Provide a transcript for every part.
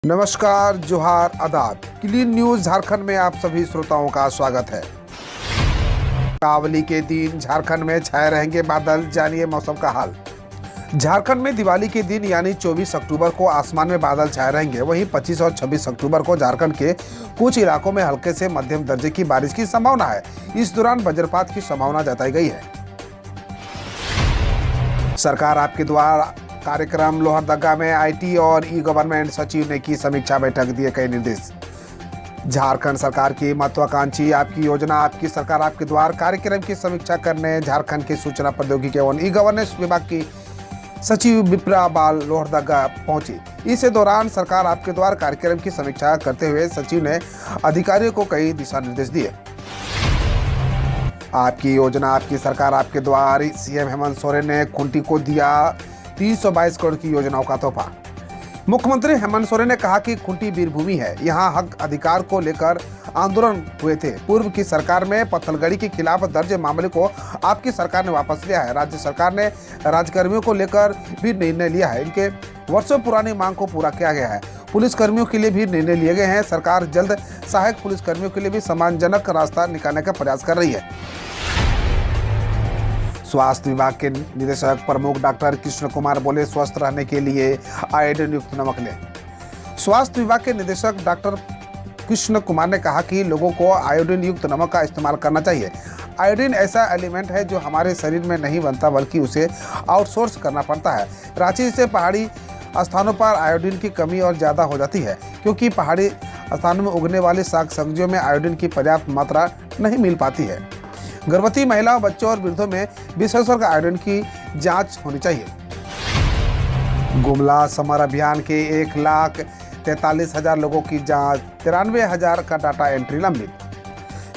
नमस्कार, जोहार, आदाब। क्लीन न्यूज झारखंड में आप सभी श्रोताओं का स्वागत है। दीपावली के दिन झारखंड में छाए रहेंगे बादल, जानिए मौसम का हाल। झारखंड में दिवाली के दिन यानी 24 अक्टूबर को आसमान में बादल छाए रहेंगे। वहीं 25 और 26 अक्टूबर को झारखंड के कुछ इलाकों में हल्के से मध्यम दर्जे की बारिश की संभावना है। इस दौरान वज्रपात की संभावना जताई गई है। सरकार आपके द्वारा कार्यक्रम लोहरदगा में आईटी और ई गवर्नमेंट सचिव ने की समीक्षा बैठक, दिए कई निर्देश। झारखंड सरकार की महत्वाकांक्षी आपकी योजना आपकी सरकार आपके द्वार कार्यक्रम की समीक्षा करने झारखंड के सूचना प्रौद्योगिकी एवं ई गवर्नेंस विभाग की सचिव विप्रा बाल लोहरदगा पहुंची। इस दौरान सरकार आपके द्वार कार्यक्रम की समीक्षा करते हुए सचिव ने अधिकारियों को कई दिशा निर्देश दिए। आपकी योजना आपकी सरकार आपके द्वार सीएम हेमंत सोरेन ने खुंटी को दिया 322 करोड़ की योजनाओं का तोहफा। मुख्यमंत्री हेमंत सोरेन ने कहा कि खुंटी वीरभूमि है, यहाँ हक अधिकार को लेकर आंदोलन हुए थे। पूर्व की सरकार में पत्थलगड़ी के खिलाफ दर्ज मामले को आपकी सरकार ने वापस लिया है। राज्य सरकार ने राज्यकर्मियों को लेकर भी निर्णय लिया है। इनके वर्षों पुरानी मांग को पूरा किया गया है। पुलिसकर्मियों के लिए भी निर्णय लिए गए हैं। सरकार जल्द सहायक पुलिसकर्मियों के लिए भी सम्मानजनक रास्ता निकालने का प्रयास कर रही है। स्वास्थ्य विभाग के निदेशक प्रमुख डॉक्टर कृष्ण कुमार बोले, स्वस्थ रहने के लिए आयोडीन युक्त नमक लें। स्वास्थ्य विभाग के निदेशक डॉक्टर कृष्ण कुमार ने कहा कि लोगों को आयोडीन युक्त नमक का इस्तेमाल करना चाहिए। आयोडीन ऐसा एलिमेंट है जो हमारे शरीर में नहीं बनता बल्कि उसे आउटसोर्स करना पड़ता है। रांची से पहाड़ी स्थानों पर आयोडीन की कमी और ज़्यादा हो जाती है क्योंकि पहाड़ी स्थानों में उगने वाली साग सब्जियों में आयोडीन की पर्याप्त मात्रा नहीं मिल पाती है। गर्भवती महिलाओं, बच्चों और वृद्धों में विशेषकर आयोडीन की जांच होनी चाहिए। गुमला समर अभियान के 1,43,000 लोगों की जांच, 93,000 का डाटा एंट्री लंबित।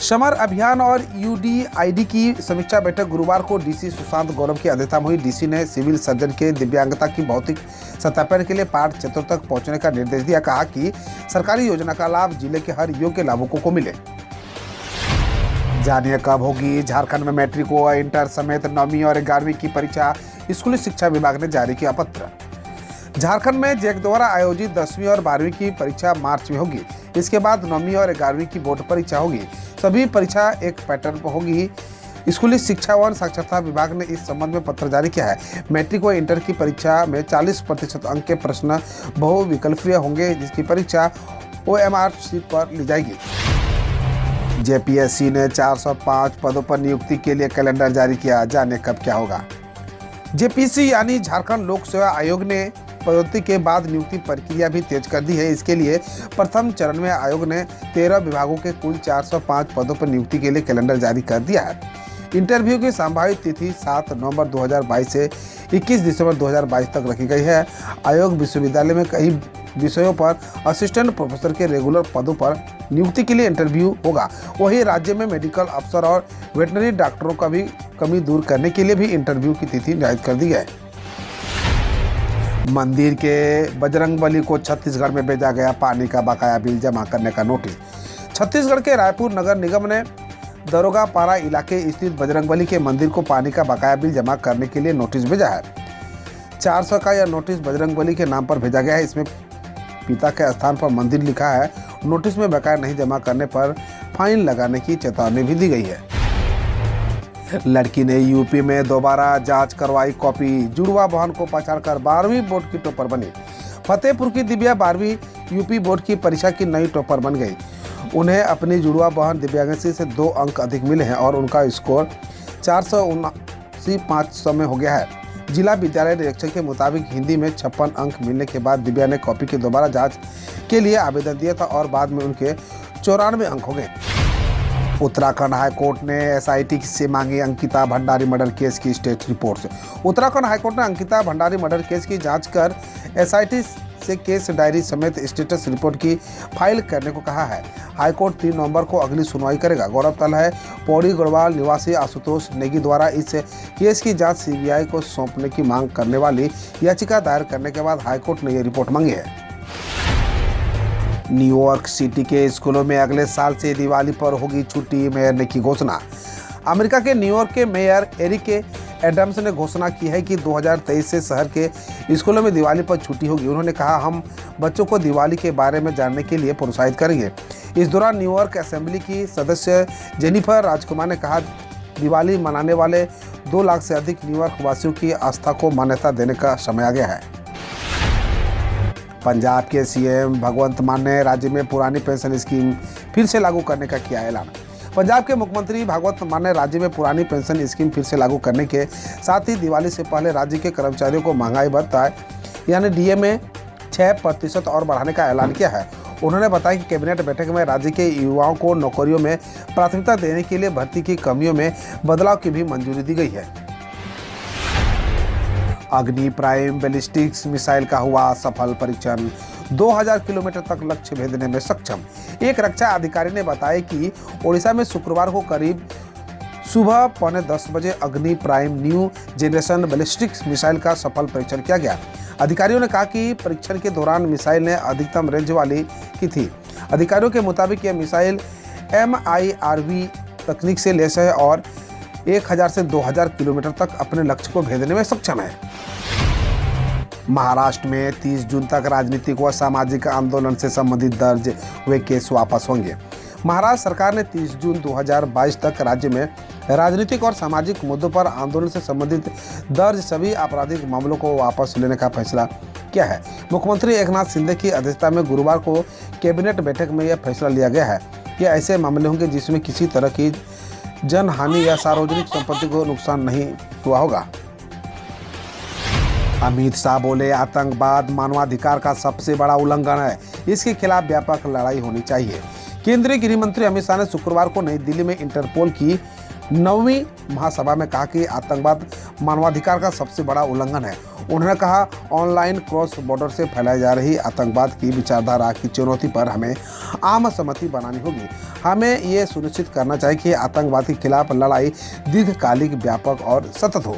समर अभियान और यूडीआईडी की समीक्षा बैठक गुरुवार को डीसी सुशांत गौरव की अध्यक्षता में हुई। डीसी ने सिविल सर्जन के दिव्यांगता की भौतिक सत्यापन के लिए पाठ क्षेत्रों तक पहुंचने का निर्देश दिया। कहा कि सरकारी योजना का लाभ जिले के हर योग्य लाभुकों को मिले। जानिए कब होगी झारखंड में मैट्रिक व इंटर समेत 9वीं और 11वीं की परीक्षा। स्कूली शिक्षा विभाग ने जारी किया पत्र। झारखंड में जैक द्वारा आयोजित 10वीं और 12वीं की परीक्षा मार्च में होगी। इसके बाद 9वीं और 11वीं की बोर्ड परीक्षा होगी। सभी परीक्षा एक पैटर्न पर होगी। स्कूली शिक्षा एवं साक्षरता विभाग ने इस संबंध में पत्र जारी किया है। मैट्रिक व इंटर की परीक्षा में 40% अंक के प्रश्न बहुविकल्पीय होंगे, जिसकी परीक्षा OMR शीट पर ली जाएगी। जेपीएससी ने 405 पदों पर नियुक्ति के लिए कैलेंडर जारी किया। जाने कब क्या होगा। जेपीएससी यानी झारखंड लोक सेवा आयोग ने पदोन्नति के बाद नियुक्ति प्रक्रिया भी तेज कर दी है। इसके लिए प्रथम चरण में आयोग ने 13 विभागों के कुल 405 पदों पर नियुक्ति के लिए कैलेंडर जारी कर दिया है। इंटरव्यू की संभावित तिथि 7 नवंबर 2022 से 21 दिसंबर 2022 तक रखी गई है। आयोग विश्वविद्यालय में कई विषयों पर असिस्टेंट प्रोफेसर के रेगुलर पदों पर नियुक्ति के लिए इंटरव्यू होगा। वहीं राज्य में मेडिकल अफसर और वेटनरी डॉक्टरों का भी कमी दूर करने के लिए भी इंटरव्यू की तिथि निर्धारित कर दी है। मंदिर के बजरंगबली को छत्तीसगढ़ में भेजा गया पानी का बकाया बिल जमा करने का नोटिस। छत्तीसगढ़ के रायपुर नगर निगम ने दरोगा पारा इलाके स्थित बजरंगबली के मंदिर को पानी का बकाया बिल जमा करने के लिए नोटिस भेजा है। 400 का यह नोटिस बजरंगबली के नाम पर भेजा गया है। इसमें पिता के स्थान पर मंदिर लिखा है। नोटिस में बकाया नहीं जमा करने पर फाइन लगाने की चेतावनी भी दी गई है। लड़की ने यूपी में दोबारा जांच करवाई कॉपी। जुड़वा बहन को पछाड़कर 12वीं बोर्ड की टॉपर बनी। फतेहपुर की दिव्या 12वीं यूपी बोर्ड की परीक्षा की नई टॉपर बन गई। उन्हें अपनी जुड़वा बहन दिव्यांशी से 2 अंक अधिक मिले हैं और उनका स्कोर 479,500 में हो गया है। जिला विद्यालय निरीक्षक के मुताबिक हिंदी में 56 अंक मिलने के बाद दिव्या ने कॉपी की दोबारा जांच के लिए आवेदन दिया था और बाद में उनके 94 अंक हो गए। उत्तराखंड हाईकोर्ट ने एसआईटी से मांगी अंकिता भंडारी मर्डर केस की स्टेट रिपोर्ट। उत्तराखंड हाईकोर्ट ने अंकिता भंडारी मर्डर केस की जांच कर एसआईटी से केस डायरी समेत स्टेटस रिपोर्ट की फाइल करने को कहा है। हाईकोर्ट 3 नवंबर को अगली सुनवाई करेगा। गौरतलब है, पौड़ी गढ़वाल निवासी आशुतोष नेगी द्वारा इस केस की जांच सीबीआई को सौंपने की मांग करने वाली याचिका दायर करने के बाद हाईकोर्ट ने यह रिपोर्ट मांगी है। न्यूयॉर्क सिटी के स्कूलों में अगले साल से दिवाली पर होगी छुट्टी, मेयर ने की घोषणा। अमेरिका के न्यूयॉर्क के मेयर एरिक एडम्स ने घोषणा की है कि 2023 से शहर के स्कूलों में दिवाली पर छुट्टी होगी। उन्होंने कहा, हम बच्चों को दिवाली के बारे में जानने के लिए प्रोत्साहित करेंगे। इस दौरान न्यूयॉर्क असेंबली की सदस्य जेनिफर राजकुमार ने कहा, दिवाली मनाने वाले 2 लाख से अधिक न्यूयॉर्क वासियों की आस्था को मान्यता देने का समय आ गया है। पंजाब के सीएम भगवंत मान ने राज्य में पुरानी पेंशन स्कीम फिर से लागू करने का किया ऐलान। पंजाब के मुख्यमंत्री भगवंत मान ने राज्य में पुरानी पेंशन स्कीम फिर से लागू करने के साथ ही दिवाली से पहले राज्य के कर्मचारियों को महंगाई भत्ता यानी डीए में 6% और बढ़ाने का ऐलान किया है। उन्होंने बताया कि कैबिनेट बैठक में राज्य के युवाओं को नौकरियों में प्राथमिकता देने के लिए भर्ती की कमियों में बदलाव की भी मंजूरी दी गई है। अग्नि प्राइम बैलिस्टिक्स मिसाइल का हुआ सफल परीक्षण, 2000 किलोमीटर तक लक्ष्य भेदने में सक्षम। एक रक्षा अधिकारी ने बताया कि ओडिशा में शुक्रवार को करीब सुबह 9:45 बजे अग्नि prime new generation ballistics missile का सफल परीक्षण किया गया। अधिकारियों ने कहा कि परीक्षण के दौरान मिसाइल ने अधिकतम रेंज वाली की थी। अधिकारियों के मुताबिक यह मिसाइल MIRV तकनीक से लैस है और 1000 से 2000 किलोमीटर तक अपने लक्ष्य को भेदने में सक्षम है। महाराष्ट्र में 30 जून तक राजनीतिक व सामाजिक आंदोलन से संबंधित दर्ज हुए केस वापस होंगे। महाराष्ट्र सरकार ने 30 जून 2022 तक राज्य में राजनीतिक और सामाजिक मुद्दों पर आंदोलन से संबंधित दर्ज सभी आपराधिक मामलों को वापस लेने का फैसला किया है। मुख्यमंत्री एकनाथ शिंदे की अध्यक्षता में गुरुवार को कैबिनेट बैठक में यह फैसला लिया गया है। ये ऐसे मामले होंगे जिसमें किसी तरह की जनहानि या सार्वजनिक संपत्ति को नुकसान नहीं हुआ होगा। अमित शाह बोले, आतंकवाद मानवाधिकार का सबसे बड़ा उल्लंघन है, इसके खिलाफ व्यापक लड़ाई होनी चाहिए। केंद्रीय गृह मंत्री अमित शाह ने शुक्रवार को नई दिल्ली में इंटरपोल की 9वीं महासभा में कहा कि आतंकवाद मानवाधिकार का सबसे बड़ा उल्लंघन है। उन्होंने कहा, ऑनलाइन क्रॉस बॉर्डर से फैलाई जा रही आतंकवाद की विचारधारा की चुनौती पर हमें आम सहमति बनानी होगी। हमें ये सुनिश्चित करना चाहिए कि आतंकवाद के खिलाफ लड़ाई दीर्घकालिक, व्यापक और सतत हो।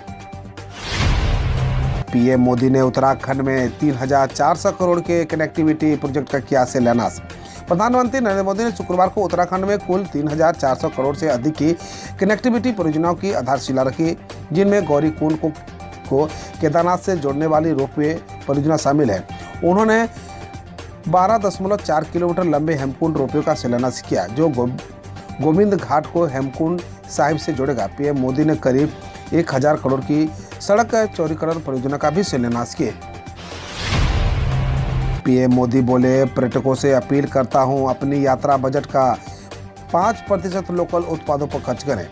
पीएम मोदी ने उत्तराखंड में 3400 करोड़ के कनेक्टिविटी प्रोजेक्ट का किया शिलान्यास। प्रधानमंत्री नरेंद्र मोदी ने शुक्रवार को उत्तराखंड में कुल 3400 करोड़ से अधिक की कनेक्टिविटी परियोजनाओं की आधारशिला रखी, जिनमें गौरीकुंड को केदारनाथ से जोड़ने वाली रोपवे परियोजना शामिल है। उन्होंने 12.4 किलोमीटर लंबे हेमकुंड रोपवे का शिलान्यास किया, जो गोविंद घाट को हेमकुंड साहिब से जोड़ेगा। पीएम मोदी ने करीब 1000 करोड़ की सड़क चौड़ीकरण परियोजना का भी शिलान्यास किया। पीएम मोदी बोले, पर्यटकों से अपील करता हूं, अपनी यात्रा बजट का 5% लोकल उत्पादों पर खर्च करें।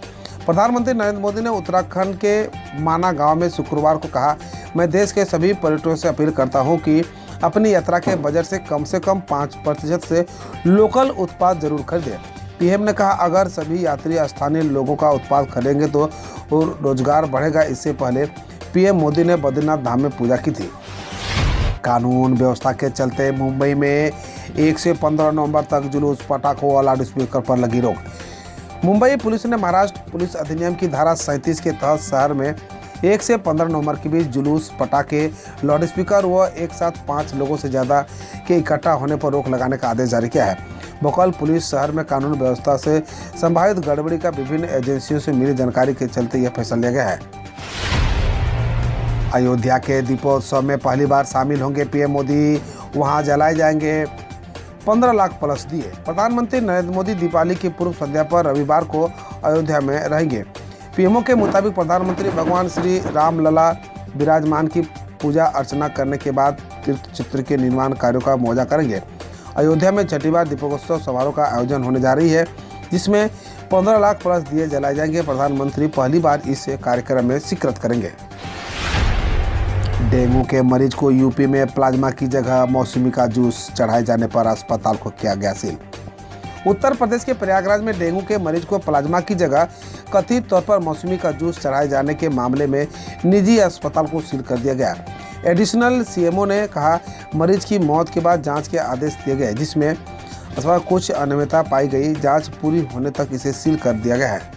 प्रधानमंत्री नरेंद्र मोदी ने उत्तराखंड के माना गांव में शुक्रवार को कहा, मैं देश के सभी पर्यटकों से अपील करता हूं कि अपनी यात्रा के बजट से कम 5% से लोकल उत्पाद जरूर खरीदें। पीएम ने कहा, अगर सभी यात्री स्थानीय लोगों का उत्पाद खरीदेंगे तो रोजगार बढ़ेगा। इससे पहले पीएम मोदी ने बद्रीनाथ धाम में पूजा की थी। कानून व्यवस्था के चलते मुंबई में 1 से 15 नवंबर तक जुलूस, पटाखों और लाउडस्पीकर पर लगी रोक। मुंबई पुलिस ने महाराष्ट्र पुलिस अधिनियम की धारा 37 के तहत शहर में 1 से 15 नवंबर के बीच जुलूस, पटाखे, लाउडस्पीकर व एक साथ 5 लोगों से ज़्यादा के इकट्ठा होने पर रोक लगाने का आदेश जारी किया है। भोपाल पुलिस शहर में कानून व्यवस्था से संभावित गड़बड़ी का विभिन्न एजेंसियों से मिली जानकारी के चलते यह फैसला लिया गया है। अयोध्या के दीपोत्सव में पहली बार शामिल होंगे पीएम मोदी, वहां जलाए जाएंगे 15 लाख प्लस दिए। प्रधानमंत्री नरेंद्र मोदी दीपावली की पूर्व संध्या पर रविवार को अयोध्या में रहेंगे। पीएमओ के मुताबिक प्रधानमंत्री भगवान श्री राम लला विराजमान की पूजा अर्चना करने के बाद तीर्थ चित्र के निर्माण कार्यों का मुआयना करेंगे। अयोध्या में छठी बार दीपोत्सव समारोह का आयोजन होने जा रही है, जिसमें 15 लाख प्लस दिए जलाए जाएंगे। प्रधानमंत्री पहली बार इस कार्यक्रम में शिरकत करेंगे। डेंगू के मरीज को यूपी में प्लाज्मा की जगह मौसमी का जूस चढ़ाए जाने पर अस्पताल को किया गया सील। उत्तर प्रदेश के प्रयागराज में डेंगू के मरीज को प्लाज्मा की जगह कथित तौर पर मौसमी का जूस चढ़ाए जाने के मामले में निजी अस्पताल को सील कर दिया गया। एडिशनल सीएमओ ने कहा, मरीज की मौत के बाद जांच के आदेश दिए गए, जिसमें अथवा कुछ अनियमितता पाई गई। जांच पूरी होने तक इसे सील कर दिया गया है।